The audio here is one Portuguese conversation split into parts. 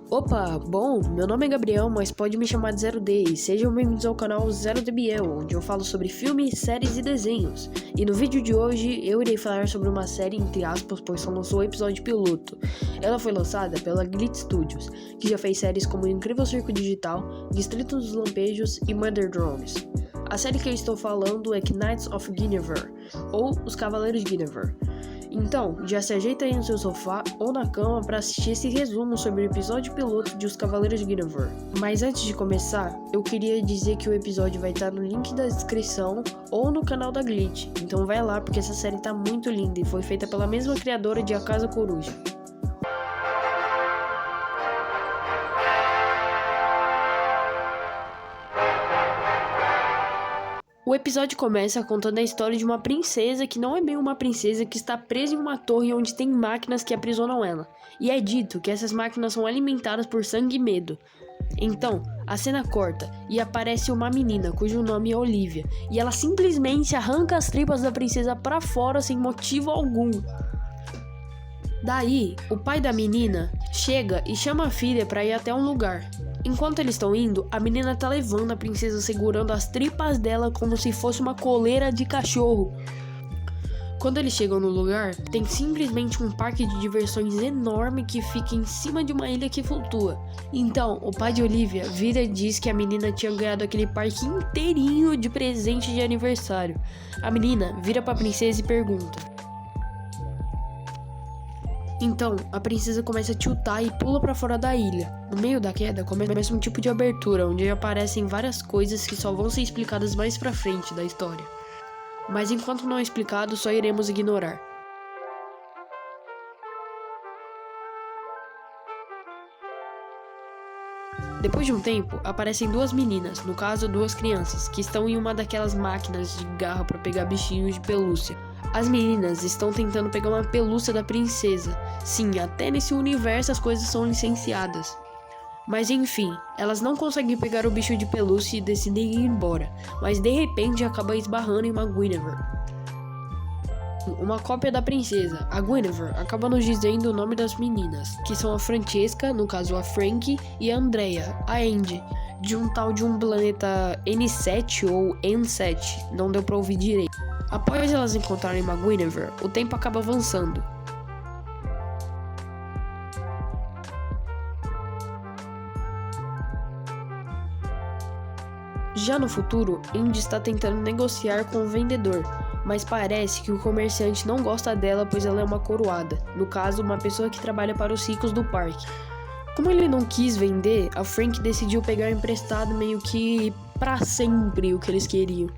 Opa, bom, meu nome é Gabriel, mas pode me chamar de 0D e sejam bem-vindos ao canal 0DBiel, onde eu falo sobre filmes, séries e desenhos. E no vídeo de hoje eu irei falar sobre uma série entre aspas, pois só lançou o episódio piloto. Ela foi lançada pela Glitch Studios, que já fez séries como O Incrível Circo Digital, Distrito dos Lampejos e Mother Drones. A série que eu estou falando é Knights of Guinevere, ou Os Cavaleiros de Guinevere. Então, já se ajeita aí no seu sofá ou na cama para assistir esse resumo sobre o episódio piloto de Os Cavaleiros de Guinevere. Mas antes de começar, eu queria dizer que o episódio vai estar no link da descrição ou no canal da Glitch. Então vai lá porque essa série tá muito linda e foi feita pela mesma criadora de A Casa Coruja. O episódio começa contando a história de uma princesa que não é bem uma princesa que está presa em uma torre onde tem máquinas que aprisionam ela. E é dito que essas máquinas são alimentadas por sangue e medo. Então, a cena corta e aparece uma menina cujo nome é Olivia. E ela simplesmente arranca as tripas da princesa para fora sem motivo algum. Daí, o pai da menina chega e chama a filha para ir até um lugar. Enquanto eles estão indo, a menina tá levando a princesa segurando as tripas dela como se fosse uma coleira de cachorro. Quando eles chegam no lugar, tem simplesmente um parque de diversões enorme que fica em cima de uma ilha que flutua. Então, o pai de Olivia vira e diz que a menina tinha ganhado aquele parque inteirinho de presente de aniversário. A menina vira pra princesa e pergunta. Então, a princesa começa a tiltar e pula pra fora da ilha. No meio da queda, começa um tipo de abertura, onde aparecem várias coisas que só vão ser explicadas mais pra frente da história. Mas enquanto não é explicado, só iremos ignorar. Depois de um tempo, aparecem duas meninas, no caso duas crianças, que estão em uma daquelas máquinas de garra para pegar bichinhos de pelúcia. As meninas estão tentando pegar uma pelúcia da princesa. Sim, até nesse universo as coisas são licenciadas. Mas enfim, elas não conseguem pegar o bicho de pelúcia e decidem ir embora, mas de repente acaba esbarrando em uma Guinevere. Uma cópia da princesa, a Guinevere, acaba nos dizendo o nome das meninas, que são a Francesca, no caso a Frankie, e a Andrea, a Andy, de um tal de um planeta N7 ou N7, não deu pra ouvir direito. Após elas encontrarem uma Guinevere, o tempo acaba avançando. Já no futuro, Andy está tentando negociar com o vendedor, mas parece que o comerciante não gosta dela pois ela é uma coroada, no caso, uma pessoa que trabalha para os ricos do parque. Como ele não quis vender, a Frank decidiu pegar emprestado meio que para sempre o que eles queriam.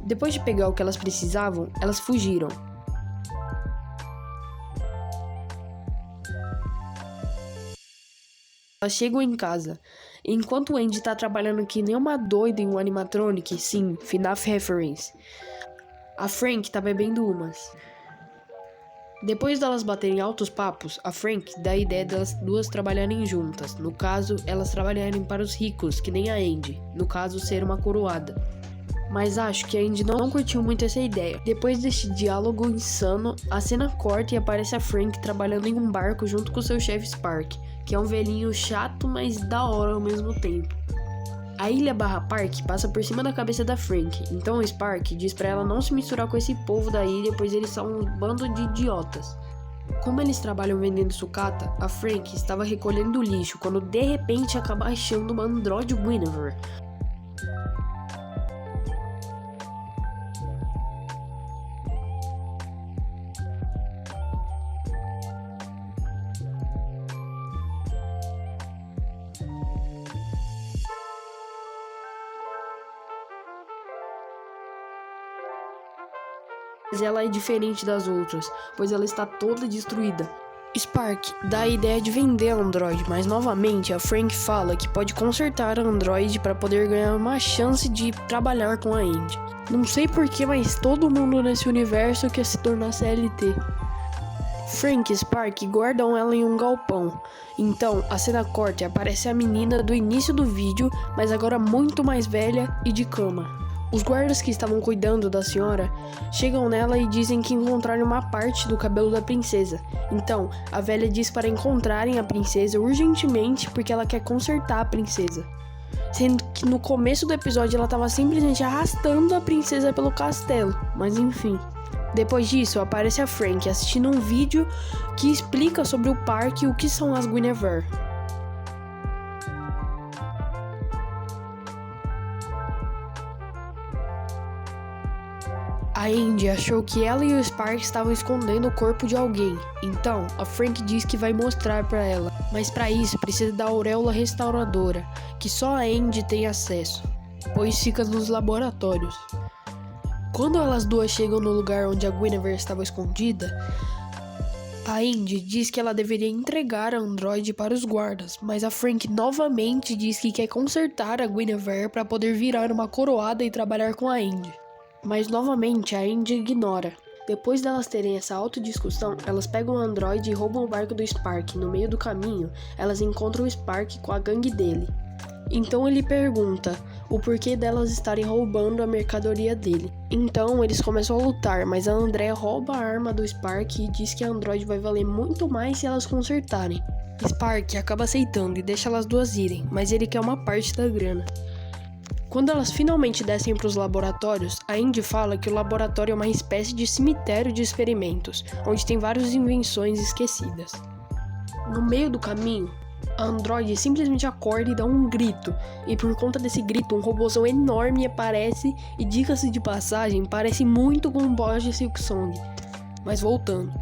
Depois de pegar o que elas precisavam, elas fugiram. Elas chegam em casa. Enquanto o Andy tá trabalhando que nem uma doida em um animatronic, sim, FNAF reference, a Frank tá bebendo umas. Depois delas baterem altos papos, a Frank dá a ideia delas duas trabalharem juntas, no caso, elas trabalharem para os ricos, que nem a Andy, no caso, ser uma coroada. Mas acho que a Andy não curtiu muito essa ideia. Depois deste diálogo insano, a cena corta e aparece a Frank trabalhando em um barco junto com seu chefe Spark, que é um velhinho chato, mas da hora ao mesmo tempo. A ilha barra parque passa por cima da cabeça da Frank, então o Spark diz pra ela não se misturar com esse povo da ilha, pois eles são um bando de idiotas. Como eles trabalham vendendo sucata, a Frank estava recolhendo lixo quando de repente acaba achando uma androide Guinevere. Mas ela é diferente das outras, pois ela está toda destruída. Spark dá a ideia de vender a Android, mas novamente a Frank fala que pode consertar a Android para poder ganhar uma chance de trabalhar com a Andy. Não sei porquê, mas todo mundo nesse universo quer se tornar CLT. Frank e Spark guardam ela em um galpão. Então a cena corta e aparece a menina do início do vídeo, mas agora muito mais velha e de cama. Os guardas que estavam cuidando da senhora chegam nela e dizem que encontraram uma parte do cabelo da princesa. Então, a velha diz para encontrarem a princesa urgentemente porque ela quer consertar a princesa. Sendo que no começo do episódio ela estava simplesmente arrastando a princesa pelo castelo. Mas enfim. Depois disso, aparece a Frank assistindo um vídeo que explica sobre o parque e o que são as Guinevere. A Andy achou que ela e o Spark estavam escondendo o corpo de alguém, então a Frank diz que vai mostrar para ela, mas para isso precisa da auréola restauradora, que só a Andy tem acesso, pois fica nos laboratórios. Quando elas duas chegam no lugar onde a Guinevere estava escondida, a Andy diz que ela deveria entregar a androide para os guardas, mas a Frank novamente diz que quer consertar a Guinevere para poder virar uma coroada e trabalhar com a Andy. Mas novamente a Andy ignora. Depois delas terem essa autodiscussão, elas pegam o androide e roubam o barco do Spark. No meio do caminho, elas encontram o Spark com a gangue dele. Então ele pergunta o porquê delas estarem roubando a mercadoria dele. Então eles começam a lutar, mas a Andrea rouba a arma do Spark e diz que a androide vai valer muito mais se elas consertarem. Spark acaba aceitando e deixa elas duas irem, mas ele quer uma parte da grana. Quando elas finalmente descem para os laboratórios, a Andy fala que o laboratório é uma espécie de cemitério de experimentos, onde tem várias invenções esquecidas. No meio do caminho, a androide simplesmente acorda e dá um grito, e por conta desse grito, um robôzão enorme aparece e, diga-se de passagem, parece muito com o boss de Silksong. Mas voltando.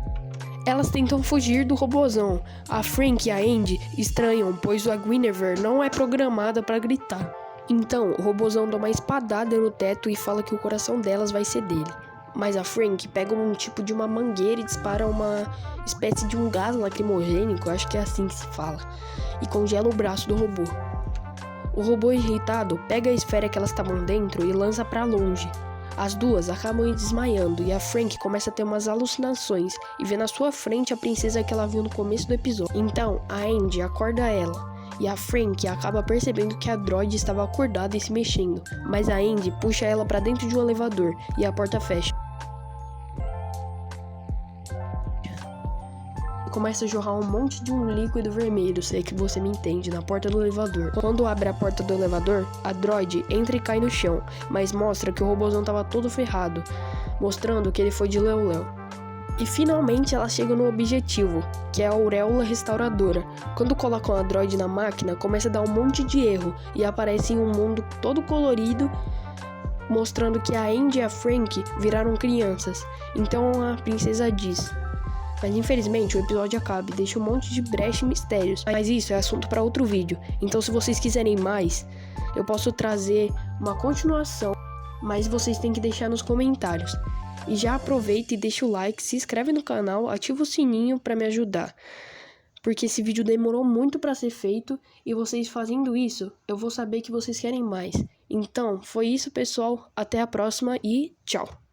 Elas tentam fugir do robôzão. A Frank e a Andy estranham, pois a Guinevere não é programada para gritar. Então, o robôzão dá uma espadada no teto e fala que o coração delas vai ser dele. Mas a Frank pega um tipo de uma mangueira e dispara uma espécie de um gás lacrimogênico, acho que é assim que se fala, e congela o braço do robô. O robô irritado pega a esfera que elas estavam dentro e lança pra longe. As duas acabam desmaiando e a Frank começa a ter umas alucinações e vê na sua frente a princesa que ela viu no começo do episódio. Então, a Andy acorda ela. E a Frank acaba percebendo que a droide estava acordada e se mexendo, mas a Andy puxa ela para dentro de um elevador e a porta fecha. E começa a jorrar um monte de um líquido vermelho, sei que você me entende, na porta do elevador. Quando abre a porta do elevador, a droide entra e cai no chão, mas mostra que o robôzão estava todo ferrado, mostrando que ele foi de Léu-Léu. E finalmente ela chega no objetivo, que é a auréola restauradora. Quando colocam a droide na máquina, começa a dar um monte de erro e aparece em um mundo todo colorido, mostrando que a Andy e a Frank viraram crianças. Então a princesa diz: mas infelizmente o episódio acaba e deixa um monte de brecha e mistérios. Mas isso é assunto para outro vídeo. Então se vocês quiserem mais, eu posso trazer uma continuação, mas vocês têm que deixar nos comentários. E já aproveita e deixa o like, se inscreve no canal, ativa o sininho para me ajudar. Porque esse vídeo demorou muito para ser feito e vocês fazendo isso, eu vou saber que vocês querem mais. Então, foi isso, pessoal. Até a próxima e tchau!